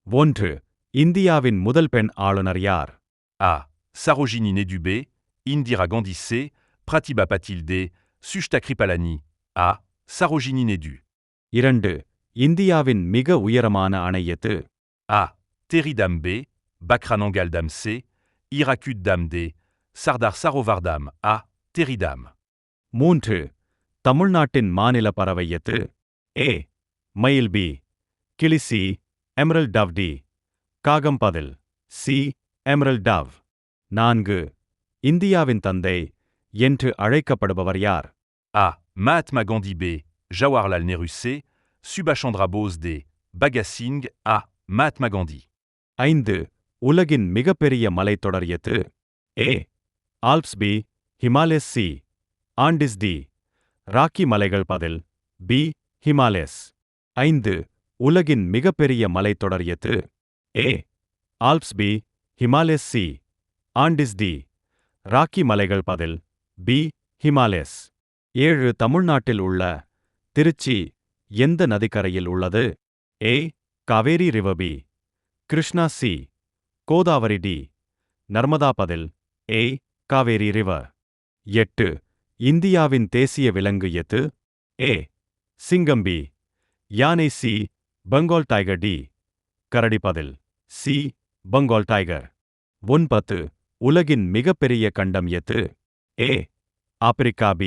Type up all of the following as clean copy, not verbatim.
ஒன்று. இந்தியாவின் முதல் பெண் ஆளுநர் யார்? A. Sarojini Nedubé, Indira Gandhi C. Pratibha Patil D. Sushta Kripalani. A. Sarojini Nedu. 2. இந்தியாவின் மிக உயரமான அணை எது? A. Teri Dam B. Bakranangal Dam C. Hirakud Dam D. Sardar Sarovar Dam. A. Teri Dam. 3. தமிழ்நாட்டின் மாநில பறவை எது? A. மயில் B. கிளி C. Emerald tau D. காகம் பதில் C. Emerald tau. 4. இந்தியாவின் தந்தை என்று அழைக்கப்படுபவர் யார்? A. Mahatma Gandhi B. Jawaharlal Nehru C. Subhash Chandra Bose D. Bhagat Singh. A. Mahatma Gandhi. 5. உலகின் மிகப்பெரிய மலைத்தொடர் எது? A. Alps B. Himalayas C. Andes D. Rocky மலைகள் பதில் B. ஹிமாலயஸ். 5. உலகின் மிகப்பெரிய மலைத்தொடர் எது? A. Alps B. Himalayas C. Andes D. Rocky மலைகள் பதில் B. ஹிமாலயஸ். 7. தமிழ்நாட்டில் உள்ள திருச்சி எந்த நதிக்கரையில் உள்ளது? A. Kaveri river B. Krishna C. Godavari D. Narmada பதில் A. காவேரி ரிவர். 8. இந்தியாவின் தேசிய விலங்கு எது? A. சிங்கம் B. யானை C. Bengal tiger D. கரடி பதில் C. பெங்கால் டைகர். 9. உலகின் மிகப்பெரிய கண்டம் எது? A. Africa B.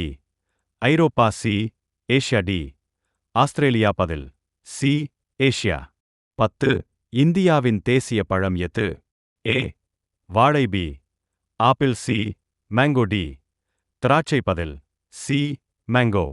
Europe C. Asia D. Australia பதில் C. ஏஷியா. 10. இந்தியாவின் தேசிய பழம் எது? A. வாழை B. Apple C. Mango D. திராட்சை பதில் C. மேங்கோ.